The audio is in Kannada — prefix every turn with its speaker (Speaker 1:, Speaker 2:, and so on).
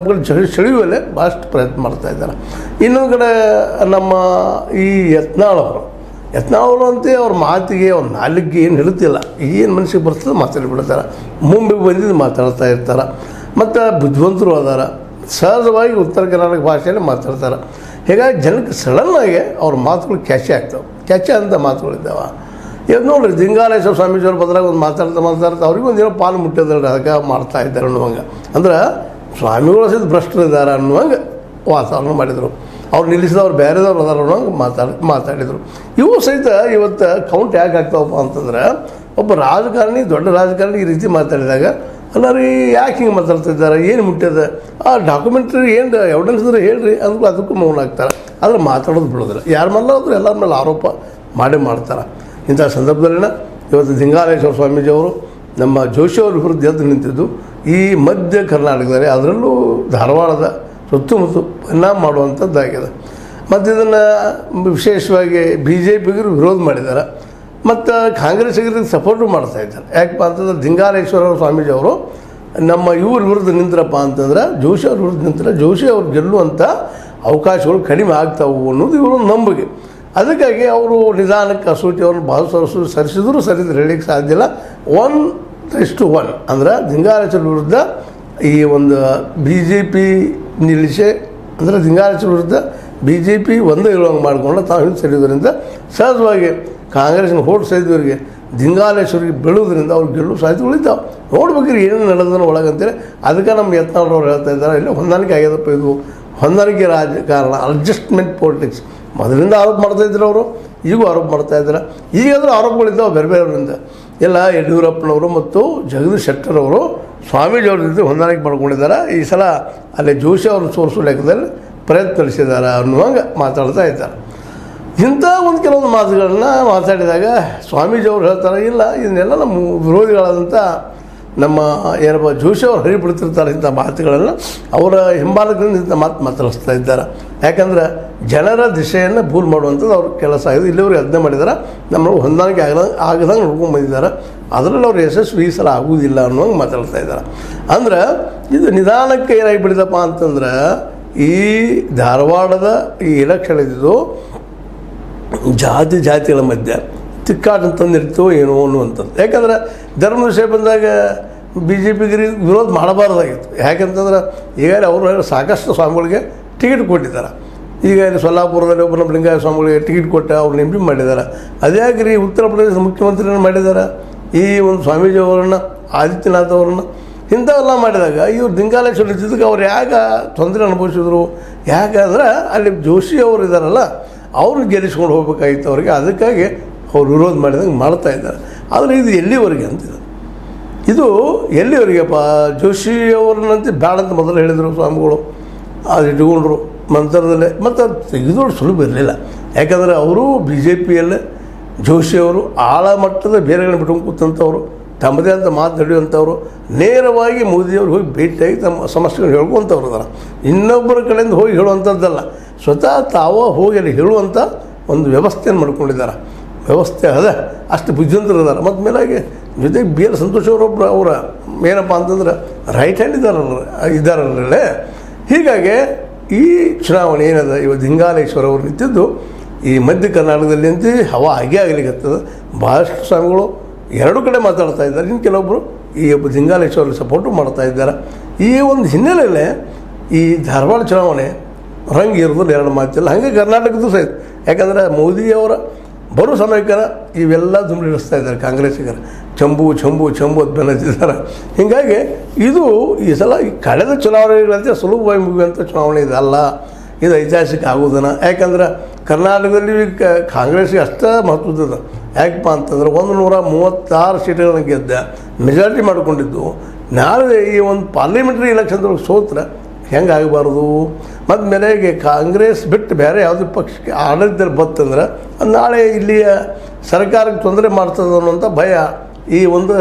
Speaker 1: ಸೆಳೆಯುವಲ್ಲೇ ಭಾಳಷ್ಟು ಪ್ರಯತ್ನ ಮಾಡ್ತಾ ಇದ್ದಾರೆ. ಇನ್ನೊಂದು ಕಡೆ ನಮ್ಮ ಈ ಯತ್ನಾಳವರು ಅಂತೆ ಅವ್ರ ಮಾತಿಗೆ ಅವ್ರ ನಾಲಿಗೆ ಏನು ಹೇಳುತ್ತಿಲ್ಲ, ಏನು ಮನಸ್ಸಿಗೆ ಬರ್ತದೆ ಮಾತಾಡಿಬಿಡ್ತಾರೆ. ಮುಂಬೈಗೆ ಬಂದಿದ್ದು ಮಾತಾಡ್ತಾ ಇರ್ತಾರೆ. ಮತ್ತು ಬುದ್ಧಿವಂತರು ಅದಾರ, ಸಹಜವಾಗಿ ಉತ್ತರ ಕರ್ನಾಟಕ ಭಾಷೆಯಲ್ಲಿ ಮಾತಾಡ್ತಾರೆ. ಹೀಗಾಗಿ ಜನಕ್ಕೆ ಸಡನ್ನಾಗಿ ಅವ್ರ ಮಾತುಗಳು ಕ್ಯಾಚೆ ಆಗ್ತವೆ. ಕ್ಯಾಚೆ ಅಂತ ಮಾತುಗಳಿದ್ದಾವೆ. ಇದು ನೋಡಿರಿ, ದಿಂಗಾಲೇಶ್ವರ ಸ್ವಾಮೀಜಿಯವ್ರು ಬದ್ರಾಗ ಒಂದು ಮಾತಾಡ್ತಾ ಅವ್ರಿಗೊಂದು ಏನೋ ಪಾಲು ಮುಟ್ಟಿದ್ರೆ ಅದಕ್ಕೆ ಮಾಡ್ತಾ ಇದ್ದಾರೆ ಅನ್ನುವಂಗೆ, ಅಂದ್ರೆ ಸ್ವಾಮಿಗಳು ಸಹಿತ ಭ್ರಷ್ಟರಿದ್ದಾರೆ ಅನ್ನುವಂಗೆ ವಾತಾವರಣ ಮಾಡಿದರು. ಅವ್ರು ನಿಲ್ಲಿಸಿದವ್ರು ಬೇರೆದವ್ರು ಅದಾರ ಅನ್ನೋಂಗೆ ಮಾತಾಡಿದರು. ಇವು ಸಹಿತ ಇವತ್ತು ಕೌಂಟ್ ಯಾಕೆ ಆಗ್ತಾವಪ್ಪ ಅಂತಂದ್ರೆ, ಒಬ್ಬ ರಾಜಕಾರಣಿ, ದೊಡ್ಡ ರಾಜಕಾರಣಿ ಈ ರೀತಿ ಮಾತಾಡಿದಾಗ, ಅಲ್ಲ ರೀ ಯಾಕೆ ಹಿಂಗೆ ಮಾತಾಡ್ತಿದ್ದಾರೆ, ಏನು ಮುಟ್ಟ್ಯದ, ಆ ಡಾಕ್ಯುಮೆಂಟ್ರಿ ಏನು ಎವಿಡೆನ್ಸ್ ಇದ್ರೆ ಹೇಳ್ರಿ ಅಂದ್ರೂ ಅದಕ್ಕೂ ಮೌನ ಆಗ್ತಾರೆ. ಆದರೆ ಮಾತಾಡೋದು ಬಿಡೋದಿಲ್ಲ. ಯಾರ ಮೇಲೆ ಆದರೂ ಎಲ್ಲರ ಮೇಲೆ ಆರೋಪ ಮಾಡ್ತಾರೆ. ಇಂಥ ಸಂದರ್ಭದಲ್ಲಿನ ಇವತ್ತು ದಿಂಗಾಲೇಶ್ವರ ಸ್ವಾಮೀಜಿಯವರು ನಮ್ಮ ಜೋಶಿಯವ್ರ ವಿರುದ್ಧ ಎದ್ದು ನಿಂತಿದ್ದು ಈ ಮಧ್ಯ ಕರ್ನಾಟಕದಲ್ಲಿ, ಅದರಲ್ಲೂ ಧಾರವಾಡದ ಸುತ್ತಮುತ್ತ ಪರಿಣಾಮ ಮಾಡುವಂಥದ್ದಾಗಿದೆ. ಮತ್ತು ಇದನ್ನು ವಿಶೇಷವಾಗಿ BJPಗೆ ವಿರೋಧ ಮಾಡಿದ್ದಾರೆ, ಮತ್ತು ಕಾಂಗ್ರೆಸ್ಸಿಗೆ ಸಪೋರ್ಟು ಮಾಡ್ತಾ ಇದ್ದಾರೆ. ಯಾಕಪ್ಪ ಅಂತಂದ್ರೆ ದಿಂಗಾಲೇಶ್ವರ ಸ್ವಾಮೀಜಿಯವರು ನಮ್ಮ ಇವ್ರ ವಿರುದ್ಧ ನಿಂತರಪ್ಪ ಅಂತಂದ್ರೆ, ಜೋಶಿ ಅವ್ರ ವಿರುದ್ಧ ನಿಂತರೆ ಜೋಶಿ ಅವ್ರು ಗೆಲ್ಲುವಂಥ ಅವಕಾಶಗಳು ಕಡಿಮೆ ಆಗ್ತಾವು ಅನ್ನೋದು ಇವರು ನಂಬಿಕೆ. ಅದಕ್ಕಾಗಿ ಅವರು ನಿಧಾನಕ್ಕೆ ಕಸೂಟಿ ಅವ್ರನ್ನ ಭಾಳ ಸರಿಸಿದ್ರು ಹೇಳಲಿಕ್ಕೆ ಸಾಧ್ಯ ಇಲ್ಲ. 1:1 ಅಂದ್ರೆ ದಿಂಗಾಲೇಶ್ವರ ವಿರುದ್ಧ ಈ ಒಂದು BJP ನಿಲ್ಲಿಸೆ, ಅಂದರೆ ದಿಂಗಾಲೇಶ್ವರ ವಿರುದ್ಧ BJP ಒಂದೇ ಹೇಳುವಂಗೆ ಮಾಡಿಕೊಂಡು ತಾವು ಹಿಂದೆ ಸರಿಯೋದ್ರಿಂದ ಸಹಜವಾಗಿ ಕಾಂಗ್ರೆಸ್ನ ಹೋಟ್ ಸೈದವರಿಗೆ ದಿಂಗಾಲೇಶ್ವರಿಗೆ ಬೀಳೋದ್ರಿಂದ ಅವ್ರು ಗೆಲ್ಲುವ ಸಾಧ್ಯತೆಗಳಿದ್ದಾವೆ. ನೋಡ್ಬೇಕ್ರಿ ಏನೇನು ನಡೆದನ್ನು ಒಳಗಂತೇಳಿ. ಅದಕ್ಕೆ ನಮ್ಮ ಯತ್ನಾಳವ್ರು ಹೇಳ್ತಾ ಇದ್ದಾರೆ, ಇಲ್ಲ ಹೊಂದಾಣಿಕೆ ಆಗ್ಯದಪ್ಪ, ಇದು ಹೊಂದಾಣಿಕೆ ರಾಜಕಾರಣ, ಅಡ್ಜಸ್ಟ್ಮೆಂಟ್ ಪೊಲಿಟಿಕ್ಸ್. ಮೊದಲಿಂದ ಆರೋಪ ಮಾಡ್ತಾಯಿದ್ರು ಅವರು, ಈಗೂ ಆರೋಪ ಮಾಡ್ತಾಯಿದ್ದಾರೆ. ಈಗಾದರೂ ಆರೋಪಗಳಿದ್ದಾವೆ ಬೇರೆ ಬೇರೆಯವರಿಂದ. ಎಲ್ಲ ಯಡಿಯೂರಪ್ಪನವರು ಮತ್ತು ಜಗದೀಶ್ ಶೆಟ್ಟರ್ ಅವರು ಸ್ವಾಮೀಜಿಯವ್ರ ಜೊತೆ ಹೊಂದಾಣಿಕೆ ಮಾಡ್ಕೊಂಡಿದ್ದಾರೆ. ಈ ಸಲ ಅಲ್ಲಿ ಜೋಶಿ ಅವರು ಸೋರಿಸೋ ಲೆಕ್ಕದಲ್ಲಿ ಪ್ರಯತ್ನ ನಡೆಸಿದ್ದಾರೆ ಅನ್ನುವಂಗೆ ಮಾತಾಡ್ತಾ ಇದ್ದಾರೆ. ಇಂಥ ಒಂದು ಕೆಲವೊಂದು ಮಾತುಗಳನ್ನ ಮಾತಾಡಿದಾಗ ಸ್ವಾಮೀಜಿಯವ್ರು ಹೇಳ್ತಾರೆ, ಇಲ್ಲ ಇದನ್ನೆಲ್ಲ ನಮ್ಮ ವಿರೋಧಿಗಳಾದಂಥ ನಮ್ಮ ಏನಪ್ಪ ಜೋಶಿ ಅವರು ಹರಿಬಿಡ್ತಿರ್ತಾರೆ. ಇಂಥ ಮಾತುಗಳನ್ನು ಅವರ ಹಿಂಬಾಲಕರಿಂದ ಇಂಥ ಮಾತಾಡಿಸ್ತಾ ಇದ್ದಾರೆ. ಯಾಕಂದ್ರೆ ಜನರ ದಿಶೆಯನ್ನು ಭೂಲ್ ಮಾಡುವಂಥದ್ದು ಅವ್ರ ಕೆಲಸ ಆಗಿದೆ. ಇಲ್ಲಿವ್ರಿಗೆ ಅದನ್ನೇ ಮಾಡಿದ್ದಾರೆ, ನಮ್ಮನ್ನು ಹೊಂದಾಣಿಕೆ ಆಗದಂಗೆ ನೋಡ್ಕೊಂಡು ಬಂದಿದ್ದಾರೆ. ಅದರಲ್ಲಿ ಅವ್ರು ಯಶಸ್ವಿ ಈ ಸಲ ಆಗುವುದಿಲ್ಲ ಅನ್ನೋಂಗೆ ಮಾತಾಡ್ತಾ ಇದ್ದಾರೆ. ಅಂದ್ರೆ ಇದು ನಿಧಾನಕ್ಕೆ ಏನಾಗಿಬಿಟ್ಟಿದಪ್ಪ ಅಂತಂದ್ರೆ, ಈ ಧಾರವಾಡದ ಈ ಎಲೆಕ್ಷನ್ ಇದ್ದಿದ್ದು ಜಾತಿಗಳ ಮಧ್ಯೆ ತಿಕ್ಕಾಟ ತಂದಿರ್ತೋ ಏನೋ ಅನ್ನುವಂಥದ್ದು. ಯಾಕಂದ್ರೆ ಧರ್ಮದ ವಿಷಯ ಬಂದಾಗ BJPಗೆ ವಿರೋಧ ಮಾಡಬಾರ್ದಾಗಿತ್ತು. ಯಾಕೆಂತಂದ್ರೆ ಈಗಾಗಲೇ ಅವರು ಸಾಕಷ್ಟು ಸ್ವಾಮಿಗಳಿಗೆ ಟಿಕೆಟ್ ಕೊಟ್ಟಿದ್ದಾರೆ. ಈಗ ಸೊಲ್ಲಾಪುರದಲ್ಲಿ ಒಬ್ಬ ನಮ್ಮ ಲಿಂಗಾಯ ಸ್ವಾಮಿಗಳಿಗೆ ಟಿಕೆಟ್ ಕೊಟ್ಟು ಅವ್ರನ್ನ MP ಮಾಡಿದ್ದಾರೆ. ಅದ್ಯಾಕ್ರಿ ಉತ್ತರ ಪ್ರದೇಶದ ಮುಖ್ಯಮಂತ್ರಿಯನ್ನು ಮಾಡಿದ್ದಾರೆ, ಈ ಒಂದು ಸ್ವಾಮೀಜಿಯವರನ್ನು, ಆದಿತ್ಯನಾಥ್ ಅವರನ್ನು, ಇಂಥವೆಲ್ಲ ಮಾಡಿದಾಗ ಇವ್ರು ದಿಂಗಾಲೇಶ್ವರ ಇದ್ದಿದ್ದಕ್ಕೆ ಅವ್ರು ಯಾಕೆ ತೊಂದರೆ ಅನುಭವಿಸಿದ್ರು? ಯಾಕಂದ್ರೆ ಅಲ್ಲಿ ಜೋಶಿ ಅವರು ಇದ್ದಾರಲ್ಲ, ಅವ್ರನ್ನ ಗೆಲ್ಲಿಸ್ಕೊಂಡು ಹೋಗ್ಬೇಕಾಗಿತ್ತು ಅವ್ರಿಗೆ. ಅದಕ್ಕಾಗಿ ಅವ್ರು ವಿರೋಧ ಮಾಡಿದಂಗೆ ಮಾಡ್ತಾ ಇದ್ದಾರೆ. ಆದರೆ ಇದು ಎಲ್ಲಿವರೆಗೆ ಅಂತಿದೆ, ಇದು ಎಲ್ಲಿವರೆಗೆಪ್ಪ? ಜೋಶಿಯವ್ರನ್ನಂತೆ ಬ್ಯಾಡ ಅಂತ ಮೊದಲು ಹೇಳಿದರು ಸ್ವಾಮಿಗಳು, ಅದು ಇಟ್ಕೊಂಡ್ರು ಮಂತ್ರದಲ್ಲೇ. ಮತ್ತು ತೆಗೆದೋಡು ಸುಲಭ ಇರಲಿಲ್ಲ. ಯಾಕಂದರೆ ಅವರು BJPಯಲ್ಲೇ ಜೋಶಿಯವರು ಆಳ ಮಟ್ಟದ ಬೇರೆಗಳನ್ನ ಬಿಟ್ಕೊಂಡು ಕೂತಂಥವ್ರು, ತಮ್ಮದೇ ಅಂತ ಮಾತು ನಡೆಯುವಂಥವ್ರು, ನೇರವಾಗಿ ಮೋದಿಯವ್ರು ಹೋಗಿ ಭೇಟಿಯಾಗಿ ತಮ್ಮ ಸಮಸ್ಯೆಗಳು ಹೇಳ್ಕೊತವ್ರು ಅದಾರ. ಇನ್ನೊಬ್ಬರ ಕಡೆಯಿಂದ ಹೋಗಿ ಹೇಳುವಂಥದ್ದಲ್ಲ, ಸ್ವತಃ ತಾವ ಹೋಗಿ ಅಲ್ಲಿ ಹೇಳುವಂಥ ಒಂದು ವ್ಯವಸ್ಥೆಯನ್ನು ಮಾಡ್ಕೊಂಡಿದ್ದಾರೆ. ವ್ಯವಸ್ಥೆ ಅದ, ಅಷ್ಟು ಬುದ್ಧಿವಂತರು ಇದ್ದಾರೆ. ಮತ್ತು ಮೇಲಾಗಿ ಜೊತೆಗೆ BL ಸಂತೋಷ್ ಅವರೊಬ್ಬರು ಅವರ ಏನಪ್ಪ ಅಂತಂದ್ರೆ ರೈಟ್ ಹ್ಯಾಂಡ್ ಇದ್ದಾರಲ್ಲೇ. ಹೀಗಾಗಿ ಈ ಚುನಾವಣೆ ಏನದ, ಇವತ್ತು ದಿಂಗಾಲೇಶ್ವರ ಅವರು ನಿಂತಿದ್ದು ಈ ಮಧ್ಯ ಕರ್ನಾಟಕದಲ್ಲಿ ಅಂತ ಹವಾ ಹಾಗೆ ಆಗಲಿಕ್ಕತ್ತದ. ಭಾಳಷ್ಟು ಸ್ವಾಮಿಗಳು ಎರಡೂ ಕಡೆ ಮಾತಾಡ್ತಾ ಇದ್ದಾರೆ. ಇನ್ನು ಕೆಲವೊಬ್ಬರು ಈ ಒಬ್ಬ ದಿಂಗಾಲೇಶ್ವರ ಸಪೋರ್ಟು ಮಾಡ್ತಾ ಇದ್ದಾರೆ. ಈ ಒಂದು ಹಿನ್ನೆಲೆಯಲ್ಲೇ ಈ ಧಾರವಾಡ ಚುನಾವಣೆ ರಂಗೆ ಇರೋದು ಎರಡು ಮಾತಿಲ್ಲ. ಹಾಗೆ ಕರ್ನಾಟಕದ್ದು ಸಹಿತ. ಯಾಕಂದರೆ ಮೋದಿಯವರ ಬರೋ ಸಮಯಕ್ಕೆ ಇವೆಲ್ಲ ದುಂಬಿಡಿಸ್ತಾ ಇದ್ದಾರೆ ಕಾಂಗ್ರೆಸ್ಸಿಗರು, ಚಂಬು ಅಂತ ಬೆನ್ನತ್ತಿದ್ದಾರೆ. ಹೀಗಾಗಿ ಇದು ಈ ಸಲ ಈ ಕಳೆದ ಚುನಾವಣೆಗಳಂತೆ ಸುಲಭವಾಗಿ ಮುಗಿಯುವಂಥ ಚುನಾವಣೆ ಇದಲ್ಲ, ಇದು ಐತಿಹಾಸಿಕ ಆಗೋದನ್ನು. ಯಾಕಂದ್ರೆ ಕರ್ನಾಟಕದಲ್ಲಿ ಕಾಂಗ್ರೆಸ್ಸಿಗೆ ಅಷ್ಟೇ ಮಹತ್ವದ. ಯಾಕಪ್ಪ ಅಂತಂದ್ರೆ 136 ಸೀಟ್ಗಳನ್ನು ಗೆದ್ದ ಮೆಜಾರಿಟಿ ಮಾಡಿಕೊಂಡಿದ್ದು. ನಾಳೆ ಈ ಒಂದು ಪಾರ್ಲಿಮೆಂಟ್ರಿ ಎಲೆಕ್ಷನ್ದೊಳಗೆ ಸೋತ್ರೆ ಹೆಂಗೆ ಆಗಬಾರ್ದು? ಮತ್ತು ಮೇಲೆಗೆ ಕಾಂಗ್ರೆಸ್ ಬಿಟ್ಟು ಬೇರೆ ಯಾವುದೇ ಪಕ್ಷಕ್ಕೆ ಆಡಳಿತದಲ್ಲಿ ಬತ್ತಂದ್ರೆ ನಾಳೆ ಇಲ್ಲಿಯ ಸರ್ಕಾರಕ್ಕೆ ತೊಂದರೆ ಮಾಡ್ತದೆ ಅನ್ನೋಂಥ ಭಯ ಈ ಒಂದು